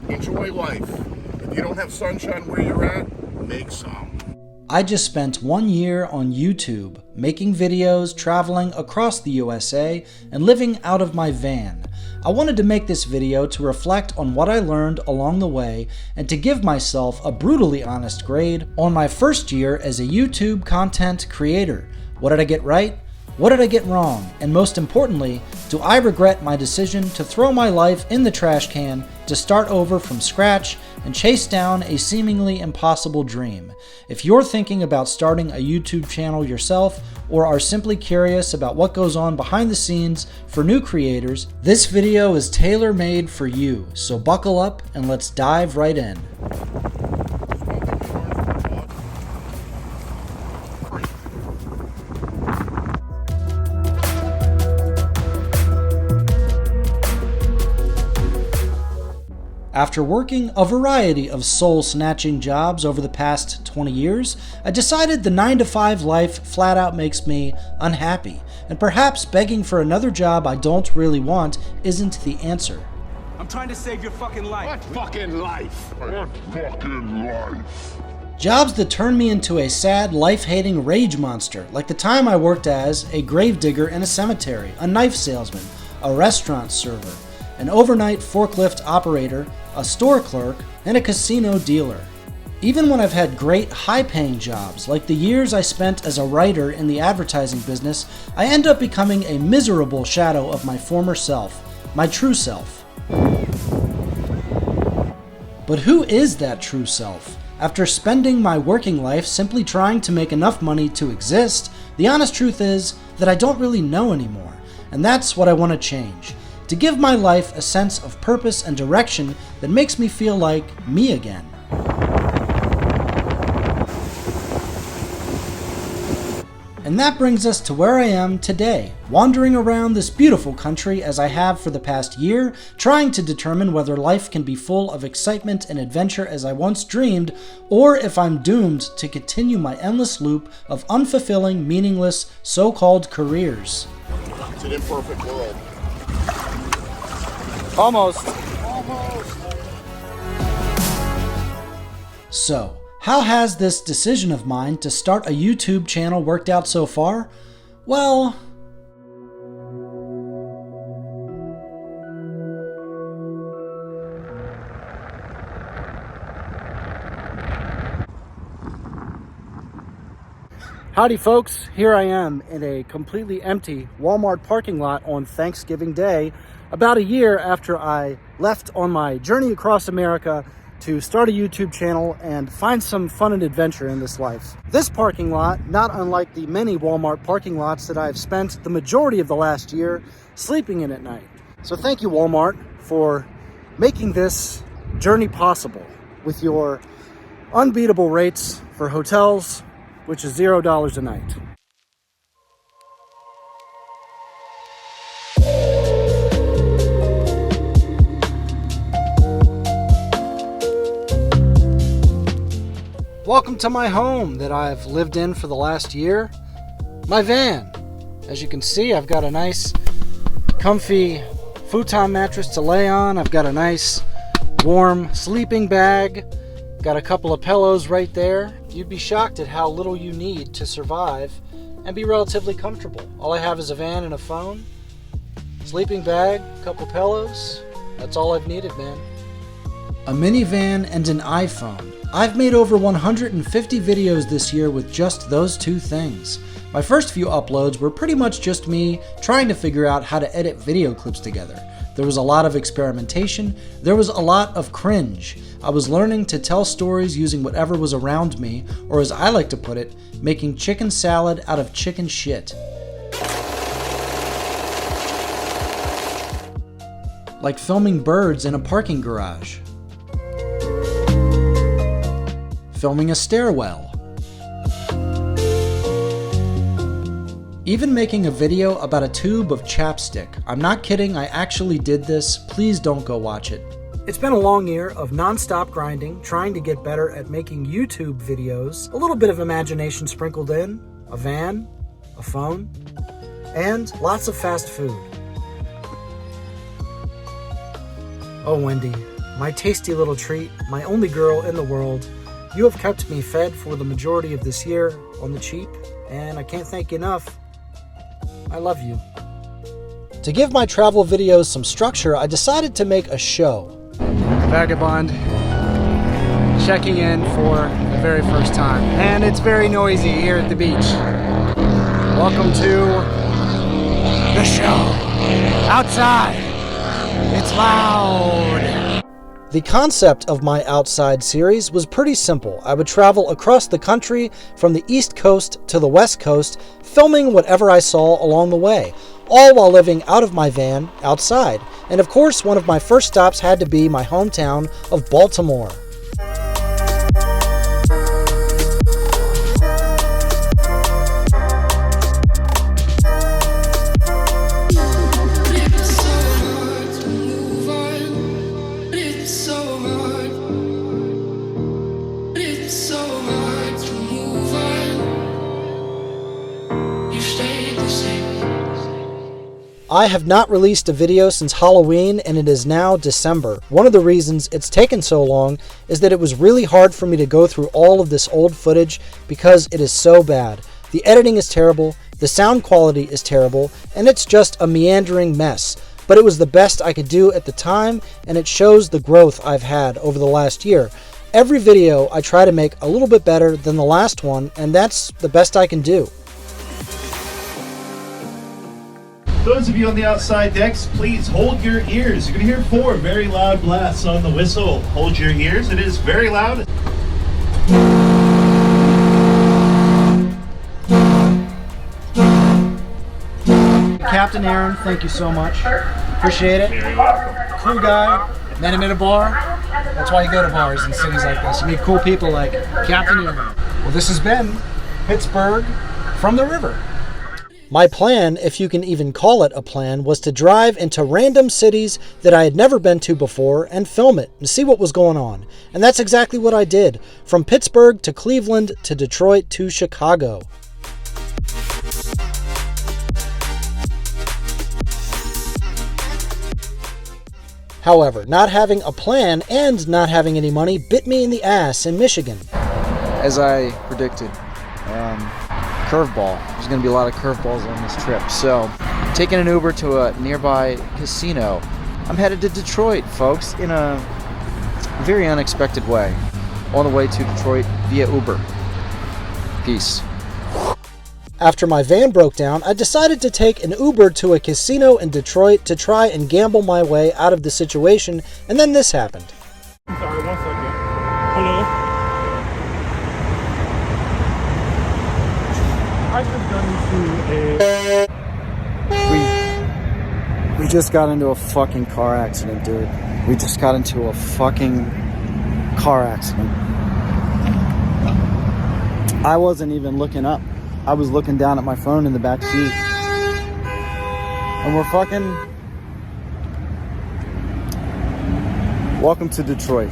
Enjoy life. If you don't have sunshine where you're at, make some. I just spent 1 year on YouTube, making videos, traveling across the USA, and living out of my van. I wanted to make this video to reflect on what I learned along the way and to give myself a brutally honest grade on my first year as a YouTube content creator. What did I get right? What did I get wrong? And most importantly, do I regret my decision to throw my life in the trash can, to start over from scratch, and chase down a seemingly impossible dream? If you're thinking about starting a YouTube channel yourself, or are simply curious about what goes on behind the scenes for new creators, this video is tailor-made for you. So buckle up and let's dive right in. After working a variety of soul-snatching jobs over the past 20 years, I decided the 9-to-5 life flat out makes me unhappy, and perhaps begging for another job I don't really want isn't the answer. I'm trying to save your fucking life. What fucking life? What fucking life? Jobs that turn me into a sad, life-hating rage monster, like the time I worked as a gravedigger in a cemetery, a knife salesman, a restaurant server, an overnight forklift operator, a store clerk, and a casino dealer. Even when I've had great high-paying jobs, like the years I spent as a writer in the advertising business, I end up becoming a miserable shadow of my former self, my true self. But who is that true self? After spending my working life simply trying to make enough money to exist, the honest truth is that I don't really know anymore, and that's what I want to change. To give my life a sense of purpose and direction that makes me feel like me again. And that brings us to where I am today, wandering around this beautiful country as I have for the past year, trying to determine whether life can be full of excitement and adventure as I once dreamed, or if I'm doomed to continue my endless loop of unfulfilling, meaningless, so-called careers. It's an imperfect world. Almost. So, how has this decision of mine to start a YouTube channel worked out so far? Well, howdy folks, here I am in a completely empty Walmart parking lot on Thanksgiving Day, about a year after I left on my journey across America to start a YouTube channel and find some fun and adventure in this life. This parking lot, not unlike the many Walmart parking lots that I've spent the majority of the last year sleeping in at night. So thank you, Walmart, for making this journey possible with your unbeatable rates for hotels, which is $0 a night. Welcome to my home that I've lived in for the last year, my van. As you can see, I've got a nice comfy futon mattress to lay on. I've got a nice warm sleeping bag, got a couple of pillows right there. You'd be shocked at how little you need to survive and be relatively comfortable. All I have is a van and a phone, sleeping bag, a couple pillows. That's all I've needed, man. A minivan and an iPhone. I've made over 150 videos this year with just those two things. My first few uploads were pretty much just me trying to figure out how to edit video clips together. There was a lot of experimentation, there was a lot of cringe. I was learning to tell stories using whatever was around me, or as I like to put it, making chicken salad out of chicken shit. Like filming birds in a parking garage. Filming a stairwell. Even making a video about a tube of chapstick. I'm not kidding, I actually did this. Please don't go watch it. It's been a long year of non-stop grinding, trying to get better at making YouTube videos, a little bit of imagination sprinkled in, a van, a phone, and lots of fast food. Oh, Wendy, my tasty little treat, my only girl in the world. You have kept me fed for the majority of this year on the cheap, and I can't thank you enough. I love you. To give my travel videos some structure, I decided to make a show. Vagabond checking in for the very first time, and it's very noisy here at the beach. Welcome to the show. Outside, it's loud. The concept of my Outside series was pretty simple. I would travel across the country from the East Coast to the West Coast, filming whatever I saw along the way, all while living out of my van outside. And of course, one of my first stops had to be my hometown of Baltimore. I have not released a video since Halloween, and it is now December. One of the reasons it's taken so long is that it was really hard for me to go through all of this old footage because it is so bad. The editing is terrible, the sound quality is terrible, and it's just a meandering mess. But it was the best I could do at the time, and it shows the growth I've had over the last year. Every video I try to make a little bit better than the last one, and that's the best I can do. Those of you on the outside decks, please hold your ears. You're going to hear 4 very loud blasts on the whistle. Hold your ears. It is very loud. Captain Aaron, thank you so much. Appreciate it. Cool guy. Met him at a bar. That's why you go to bars in cities like this. You meet cool people like Captain Aaron. Well, this has been Pittsburgh from the river. My plan, if you can even call it a plan, was to drive into random cities that I had never been to before and film it and see what was going on. And that's exactly what I did, from Pittsburgh to Cleveland to Detroit to Chicago. However, not having a plan and not having any money bit me in the ass in Michigan. As I predicted, curveball. There's going to be a lot of curveballs on this trip. So, taking an Uber to a nearby casino. I'm headed to Detroit, folks, in a very unexpected way. On the way to Detroit via Uber. Peace. After my van broke down, I decided to take an Uber to a casino in Detroit to try and gamble my way out of the situation, and then this happened. I'm sorry, 1 second. Hello? I just got into We just got into a fucking car accident, dude. We just got into a fucking car accident. I wasn't even looking up. I was looking down at my phone in the back seat. And we're fucking... Welcome to Detroit.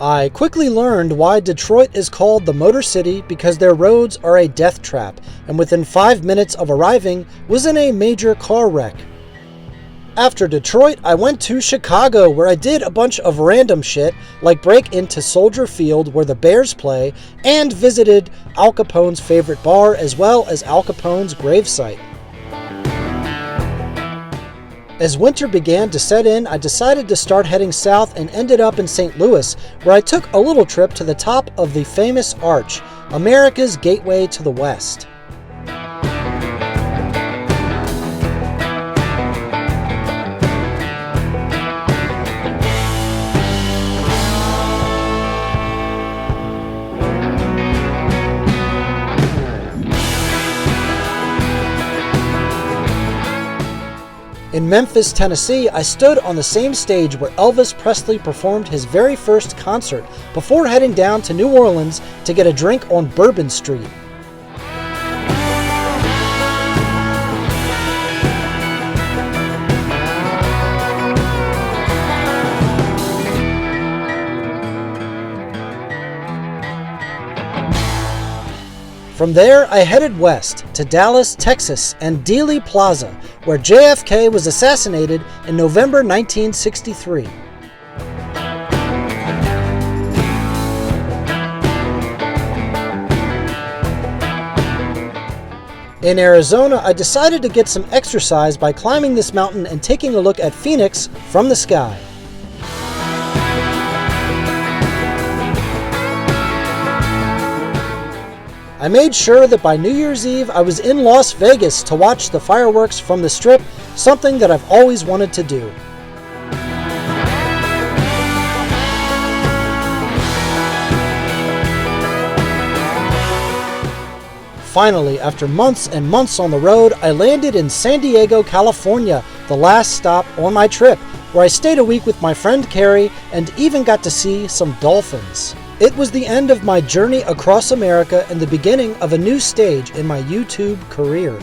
I quickly learned why Detroit is called the Motor City because their roads are a death trap, and within 5 minutes of arriving was in a major car wreck. After Detroit, I went to Chicago where I did a bunch of random shit like break into Soldier Field where the Bears play and visited Al Capone's favorite bar as well as Al Capone's gravesite. As winter began to set in, I decided to start heading south and ended up in St. Louis, where I took a little trip to the top of the famous Arch, America's gateway to the West. In Memphis, Tennessee, I stood on the same stage where Elvis Presley performed his very first concert before heading down to New Orleans to get a drink on Bourbon Street. From there, I headed west to Dallas, Texas, and Dealey Plaza, where JFK was assassinated in November 1963. In Arizona, I decided to get some exercise by climbing this mountain and taking a look at Phoenix from the sky. I made sure that by New Year's Eve I was in Las Vegas to watch the fireworks from the Strip, something that I've always wanted to do. Finally, after months and months on the road, I landed in San Diego, California, the last stop on my trip, where I stayed a week with my friend Carrie and even got to see some dolphins. It was the end of my journey across America and the beginning of a new stage in my YouTube career.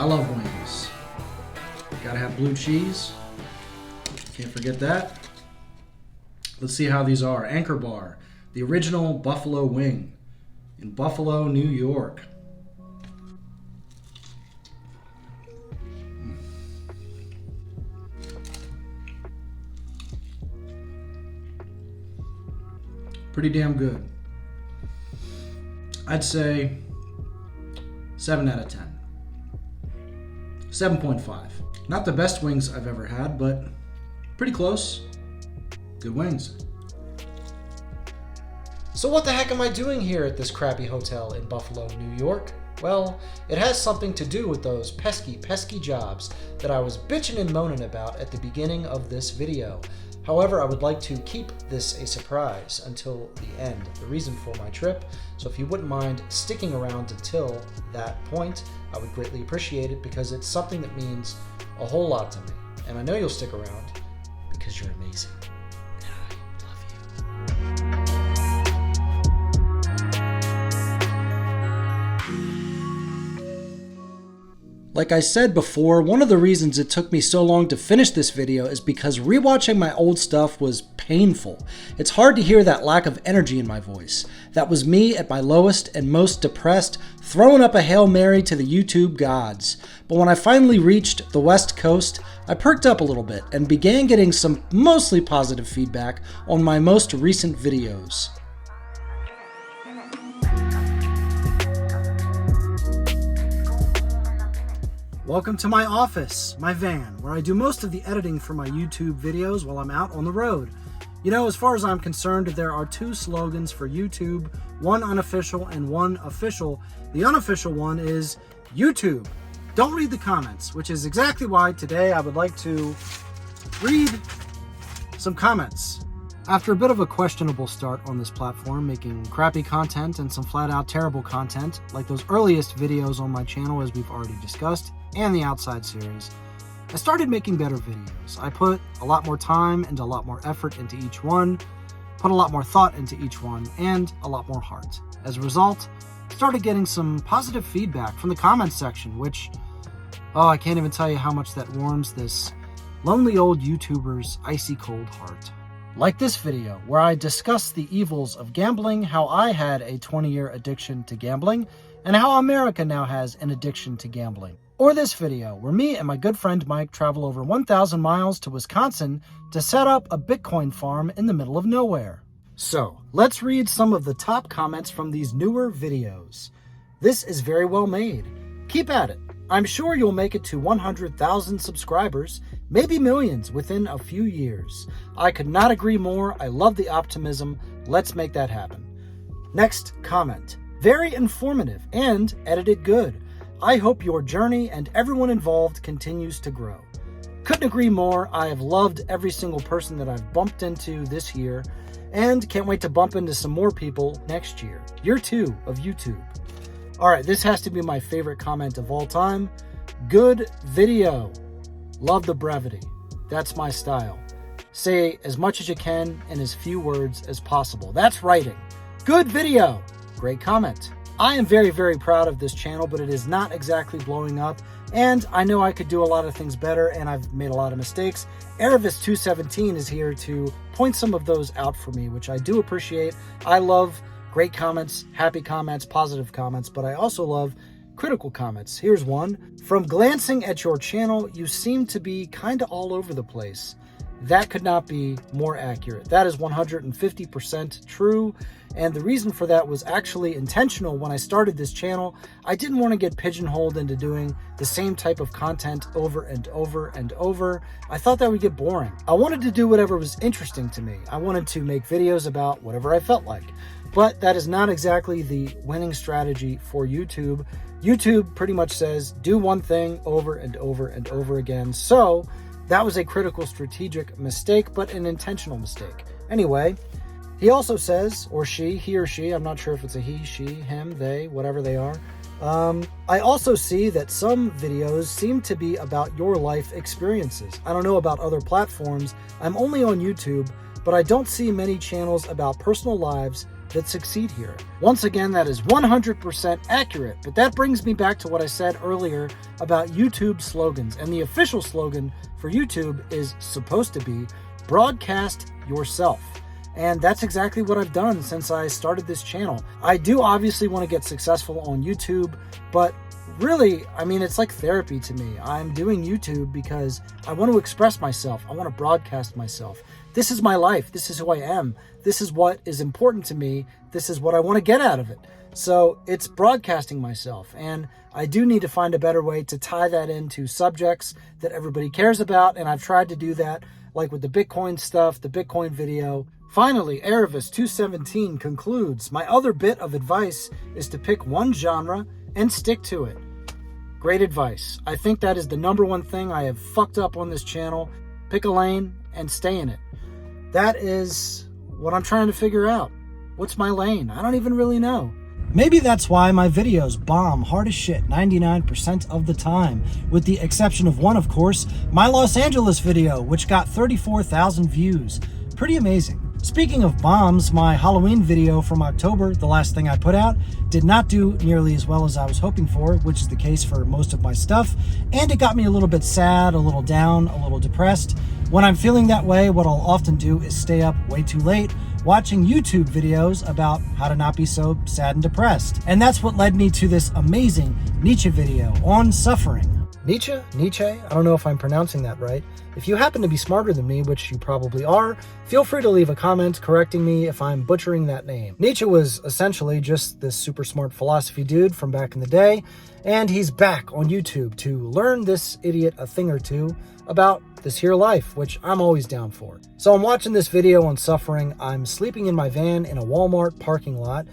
I love wings. Gotta have blue cheese. Can't forget that. Let's see how these are. Anchor Bar, the original buffalo wing in Buffalo, New York. Pretty damn good. I'd say 7 out of 10. 7.5. Not the best wings I've ever had, but pretty close. Good wings. So what the heck am I doing here at this crappy hotel in Buffalo, New York? Well, it has something to do with those pesky jobs that I was bitching and moaning about at the beginning of this video. However, I would like to keep this a surprise until the end, the reason for my trip. So if you wouldn't mind sticking around until that point, I would greatly appreciate it because it's something that means a whole lot to me. And I know you'll stick around because you're amazing. And I love you. Like I said before, one of the reasons it took me so long to finish this video is because rewatching my old stuff was painful. It's hard to hear that lack of energy in my voice. That was me at my lowest and most depressed, throwing up a Hail Mary to the YouTube gods. But when I finally reached the West Coast, I perked up a little bit and began getting some mostly positive feedback on my most recent videos. Welcome to my office, my van, where I do most of the editing for my YouTube videos while I'm out on the road. You know, as far as I'm concerned, there are two slogans for YouTube, one unofficial and one official. The unofficial one is YouTube. Don't read the comments, which is exactly why today I would like to read some comments. After a bit of a questionable start on this platform, making crappy content and some flat out terrible content, like those earliest videos on my channel as we've already discussed, and the Outside series, I started making better videos. I put a lot more time and a lot more effort into each one, put a lot more thought into each one, and a lot more heart. As a result, I started getting some positive feedback from the comments section, which, I can't even tell you how much that warms this lonely old YouTuber's icy cold heart. Like this video, where I discuss the evils of gambling, how I had a 20-year addiction to gambling, and how America now has an addiction to gambling. Or this video, where me and my good friend Mike travel over 1,000 miles to Wisconsin to set up a Bitcoin farm in the middle of nowhere. So, let's read some of the top comments from these newer videos. This is very well made. Keep at it. I'm sure you'll make it to 100,000 subscribers, maybe millions within a few years. I could not agree more. I love the optimism. Let's make that happen. Next comment. Very informative and edited good. I hope your journey and everyone involved continues to grow. Couldn't agree more. I have loved every single person that I've bumped into this year and can't wait to bump into some more people next year. Year 2 of YouTube. All right, this has to be my favorite comment of all time. Good video. Love the brevity. That's my style. Say as much as you can in as few words as possible. That's writing. Good video. Great comment. I am very, very proud of this channel, but it is not exactly blowing up. And I know I could do a lot of things better, and I've made a lot of mistakes. Erevis217 is here to point some of those out for me, which I do appreciate. I love great comments, happy comments, positive comments, but I also love critical comments. Here's one. From glancing at your channel, you seem to be kind of all over the place. That could not be more accurate. That is 150% true. And the reason for that was actually intentional. When I started this channel, I didn't want to get pigeonholed into doing the same type of content over and over and over. I thought that would get boring. I wanted to do whatever was interesting to me. I wanted to make videos about whatever I felt like. But that is not exactly the winning strategy for YouTube. YouTube pretty much says, do one thing over and over and over again. So that was a critical strategic mistake, but an intentional mistake. Anyway, he also says, or she, he or she, I'm not sure if it's a he, she, him, they, whatever they are. I also see that some videos seem to be about your life experiences. I don't know about other platforms. I'm only on YouTube, but I don't see many channels about personal lives that succeed here. Once again, that is 100% accurate, but that brings me back to what I said earlier about YouTube slogans, and the official slogan for YouTube is supposed to be broadcast yourself. And that's exactly what I've done since I started this channel. I do obviously want to get successful on YouTube, but really, I mean, it's like therapy to me. I'm doing YouTube because I want to express myself. I want to broadcast myself. This is my life. This is who I am. This is what is important to me. This is what I want to get out of it. So it's broadcasting myself. And I do need to find a better way to tie that into subjects that everybody cares about. And I've tried to do that, like with the Bitcoin stuff, the Bitcoin video. Finally, Erevis217 concludes, my other bit of advice is to pick one genre and stick to it. Great advice. I think that is the number one thing I have fucked up on this channel. Pick a lane and stay in it. That is what I'm trying to figure out. What's my lane? I don't even really know. Maybe that's why my videos bomb hard as shit 99% of the time, with the exception of one, of course, my Los Angeles video, which got 34,000 views. Pretty amazing. Speaking of bombs, my Halloween video from October, the last thing I put out, did not do nearly as well as I was hoping for, which is the case for most of my stuff, and it got me a little bit sad, a little down, a little depressed. When I'm feeling that way, what I'll often do is stay up way too late watching YouTube videos about how to not be so sad and depressed. And that's what led me to this amazing Nietzsche video on suffering. Nietzsche? I don't know if I'm pronouncing that right. If you happen to be smarter than me, which you probably are, feel free to leave a comment correcting me if I'm butchering that name. Nietzsche was essentially just this super smart philosophy dude from back in the day, and he's back on YouTube to learn this idiot a thing or two about this here life, which I'm always down for. So I'm watching this video on suffering. I'm sleeping in my van in a Walmart parking lot.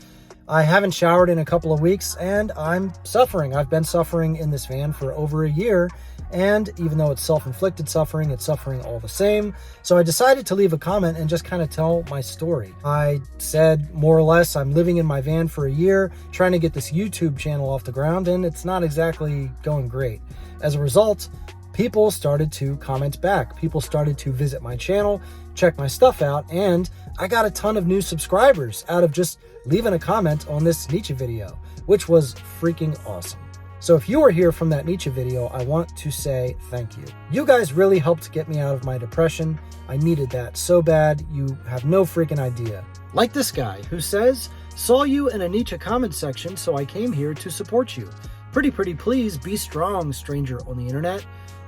I haven't showered in a couple of weeks, and I'm suffering. I've been suffering in this van for over a year, and even though it's self-inflicted suffering, it's suffering all the same. So I decided to leave a comment and just kind of tell my story. I said, more or less, I'm living in my van for a year, trying to get this YouTube channel off the ground, and it's not exactly going great. As a result, people started to comment back. People started to visit my channel, check my stuff out, and I got a ton of new subscribers out of just leaving a comment on this Nietzsche video, which was freaking awesome. So if you were here from that Nietzsche video, I want to say thank you. You guys really helped get me out of my depression. I needed that so bad, you have no freaking idea. Like this guy who says, saw you in a Nietzsche comment section, so I came here to support you. Pretty please be strong, stranger on the internet.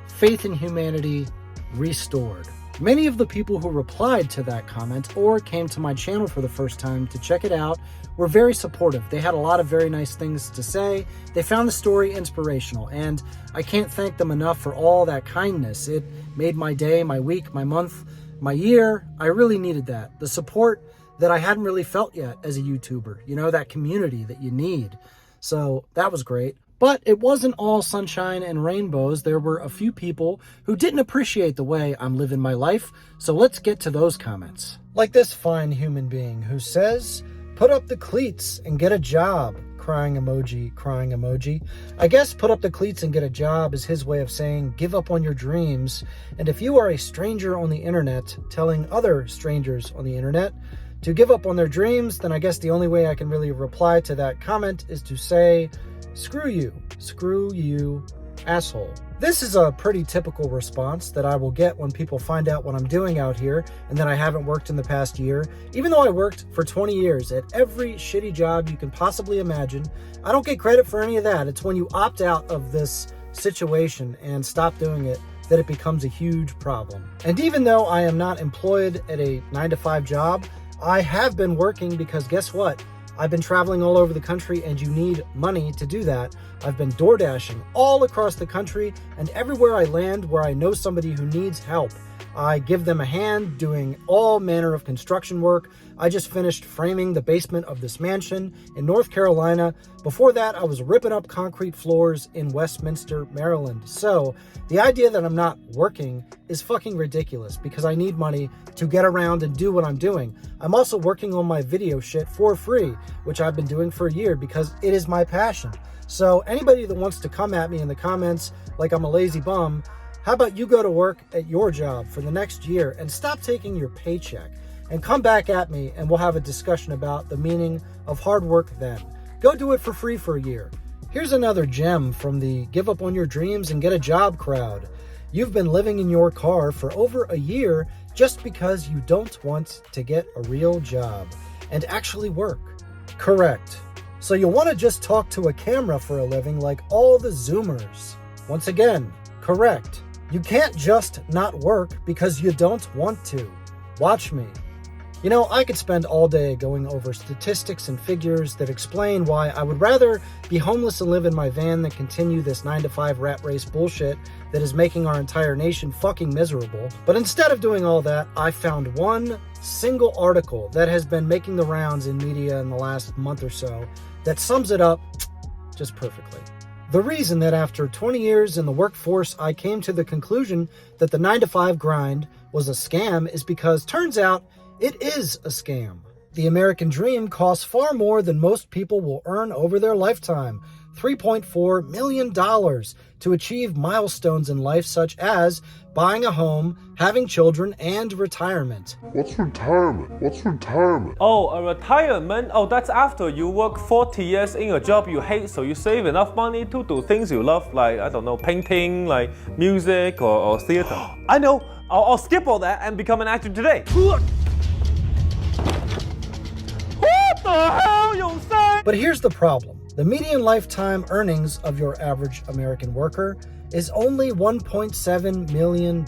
Faith in humanity restored. Many of the people who replied to that comment or came to my channel for the first time to check it out were very supportive. They had a lot of very nice things to say. They found the story inspirational, and I can't thank them enough for all that kindness. It made my day, my week, my month, my year. I really needed that. The support that I hadn't really felt yet as a YouTuber. You know, that community that you need. So that was great. But it wasn't all sunshine and rainbows. There were a few people who didn't appreciate the way I'm living my life, so let's get to those comments. Like this fine human being who says, Put up the cleats and get a job. Crying emoji, crying emoji. I guess put up the cleats and get a job is his way of saying give up on your dreams. And if you are a stranger on the internet telling other strangers on the internet to give up on their dreams, then I guess the only way I can really reply to that comment is to say, screw you, asshole. This is a pretty typical response that I will get when people find out what I'm doing out here and that I haven't worked in the past year. Even though I worked for 20 years at every shitty job you can possibly imagine, I don't get credit for any of that. It's when you opt out of this situation and stop doing it that it becomes a huge problem. And even though I am not employed at a 9-to-5 job, I have been working because guess what? I've been traveling all over the country and you need money to do that. I've been door dashing all across the country, and everywhere I land where I know somebody who needs help, I give them a hand doing all manner of construction work. I just finished framing the basement of this mansion in North Carolina. Before that, I was ripping up concrete floors in Westminster, Maryland. So the idea that I'm not working is fucking ridiculous because I need money to get around and do what I'm doing. I'm also working on my video shit for free, which I've been doing for a year because it is my passion. So anybody that wants to come at me in the comments like I'm a lazy bum, how about you go to work at your job for the next year and stop taking your paycheck and come back at me and we'll have a discussion about the meaning of hard work then. Go do it for free for a year. Here's another gem from the give up on your dreams and get a job crowd. You've been living in your car for over a year just because you don't want to get a real job and actually work. Correct. So you want to just talk to a camera for a living like all the Zoomers. Once again, correct. You can't just not work because you don't want to. Watch me. You know, I could spend all day going over statistics and figures that explain why I would rather be homeless and live in my van than continue this 9-to-5 rat race bullshit that is making our entire nation fucking miserable. But instead of doing all that, I found one single article that has been making the rounds in media in the last month or so that sums it up just perfectly. The reason that after 20 years in the workforce, I came to the conclusion that the 9-to-5 grind was a scam is because turns out it is a scam. The American dream costs far more than most people will earn over their lifetime. $3.4 million to achieve milestones in life such as buying a home, having children, and retirement. What's retirement? Oh, a retirement? Oh, that's after you work 40 years in a job you hate, so you save enough money to do things you love, like, I don't know, painting, like music or theater. I know, I'll skip all that and become an actor today. What the hell you say? But here's the problem. The median lifetime earnings of your average American worker is only $1.7 million.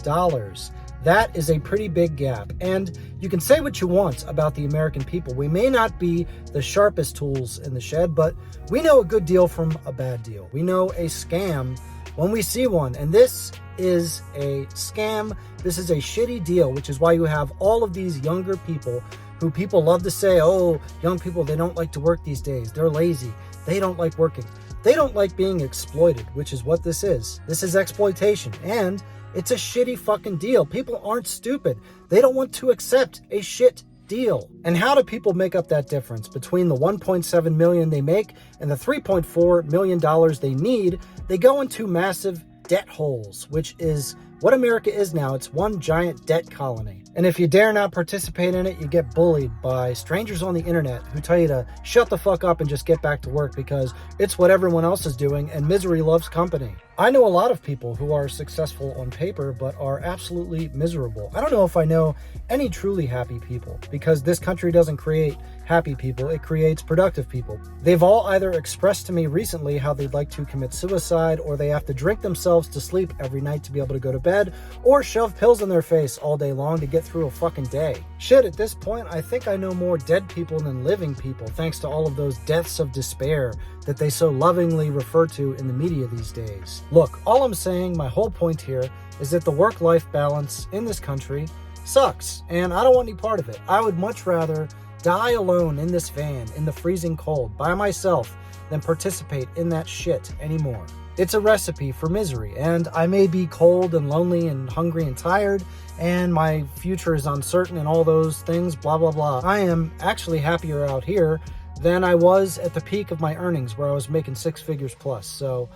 That is a pretty big gap. And you can say what you want about the American people. We may not be the sharpest tools in the shed, but we know a good deal from a bad deal. We know a scam when we see one. And this is a scam. This is a shitty deal, which is why you have all of these younger people who people love to say, oh, young people, they don't like to work these days. They're lazy. They don't like working. They don't like being exploited, which is what this is. This is exploitation, and it's a shitty fucking deal. People aren't stupid. They don't want to accept a shit deal. And how do people make up that difference between the $1.7 million they make and the $3.4 million they need? They go into massive debt holes, which is what America is now. It's one giant debt colony. And if you dare not participate in it, you get bullied by strangers on the internet who tell you to shut the fuck up and just get back to work because it's what everyone else is doing and misery loves company. I know a lot of people who are successful on paper but are absolutely miserable. I don't know if I know any truly happy people because this country doesn't create happy people, it creates productive people. They've all either expressed to me recently how they'd like to commit suicide, or they have to drink themselves to sleep every night to be able to go to bed, or shove pills in their face all day long to get through a fucking day. Shit, at this point, I think I know more dead people than living people, thanks to all of those deaths of despair that they so lovingly refer to in the media these days. Look, all I'm saying, my whole point here, is that the work-life balance in this country sucks, and I don't want any part of it. I would much rather die alone in this van in the freezing cold by myself than participate in that shit anymore. It's a recipe for misery, and I may be cold and lonely and hungry and tired, and my future is uncertain and all those things, blah, blah, blah. I am actually happier out here than I was at the peak of my earnings where I was making 6 figures plus. So,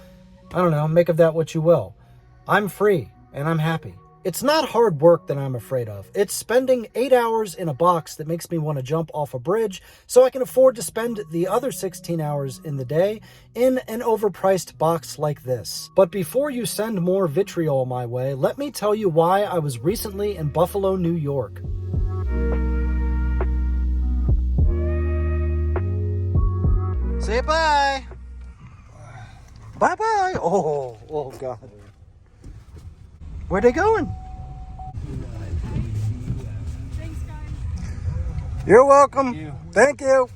I don't know, make of that what you will. I'm free, and I'm happy. It's not hard work that I'm afraid of. It's spending 8 hours in a box that makes me want to jump off a bridge so I can afford to spend the other 16 hours in the day in an overpriced box like this. But before you send more vitriol my way, let me tell you why I was recently in Buffalo, New York. Say bye. Bye-bye. Oh God. Where they going? Thanks, guys. You're welcome. Thank you.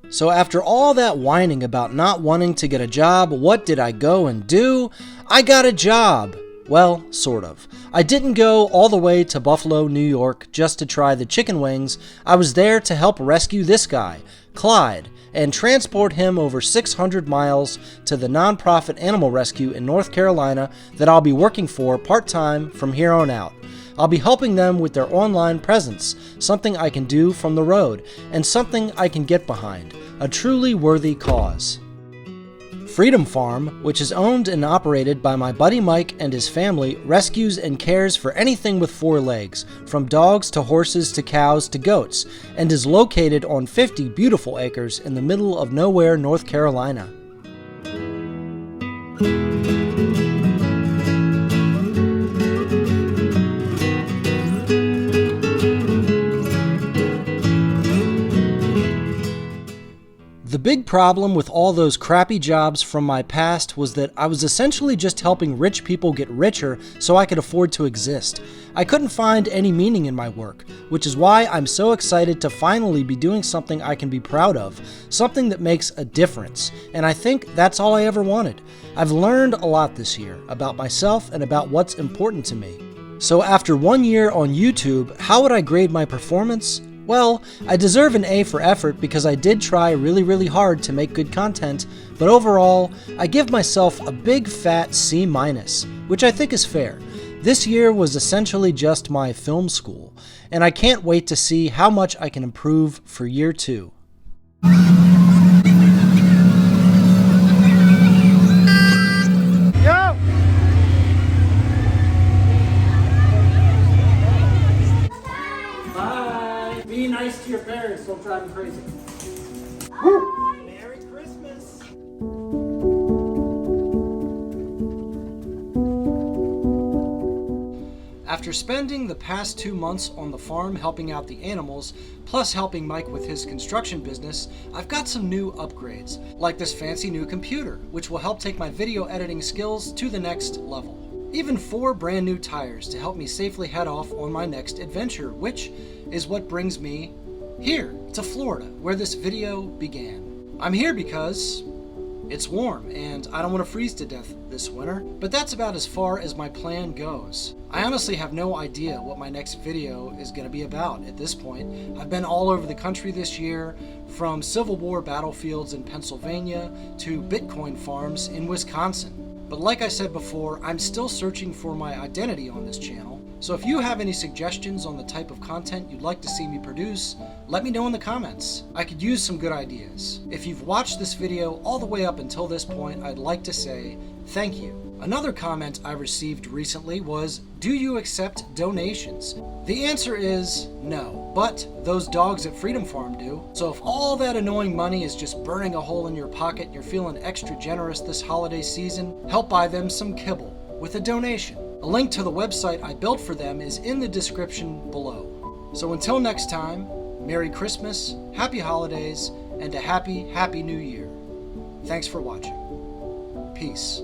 So after all that whining about not wanting to get a job, what did I go and do? I got a job. Well, sort of. I didn't go all the way to Buffalo, New York just to try the chicken wings. I was there to help rescue this guy, Clyde, and transport him over 600 miles to the nonprofit animal rescue in North Carolina that I'll be working for part-time from here on out. I'll be helping them with their online presence, something I can do from the road, and something I can get behind, a truly worthy cause. Freedom Farm, which is owned and operated by my buddy Mike and his family, rescues and cares for anything with 4 legs, from dogs to horses to cows to goats, and is located on 50 beautiful acres in the middle of nowhere, North Carolina. The big problem with all those crappy jobs from my past was that I was essentially just helping rich people get richer so I could afford to exist. I couldn't find any meaning in my work, which is why I'm so excited to finally be doing something I can be proud of, something that makes a difference, and I think that's all I ever wanted. I've learned a lot this year about myself and about what's important to me. So after 1 year on YouTube, how would I grade my performance? Well, I deserve an A for effort because I did try really hard to make good content, but overall, I give myself a big fat C-, which I think is fair. This year was essentially just my film school, and I can't wait to see how much I can improve for year 2. Yo! Be nice to your parents, don't drive them crazy. Woo! Merry Christmas! After spending the past 2 months on the farm helping out the animals, plus helping Mike with his construction business, I've got some new upgrades, like this fancy new computer, which will help take my video editing skills to the next level. Even 4 brand new tires to help me safely head off on my next adventure, which is what brings me here to Florida, where this video began. I'm here because it's warm and I don't want to freeze to death this winter, but that's about as far as my plan goes. I honestly have no idea what my next video is going to be about at this point. I've been all over the country this year, from Civil War battlefields in Pennsylvania to Bitcoin farms in Wisconsin. But like I said before, I'm still searching for my identity on this channel, so if you have any suggestions on the type of content you'd like to see me produce, let me know in the comments. I could use some good ideas. If you've watched this video all the way up until this point, I'd like to say thank you. Another comment I received recently was, do you accept donations? The answer is no, but those dogs at Freedom Farm do. So if all that annoying money is just burning a hole in your pocket and you're feeling extra generous this holiday season, help buy them some kibble with a donation. A link to the website I built for them is in the description below. So until next time, Merry Christmas, Happy Holidays, and a happy New Year. Thanks for watching. Peace.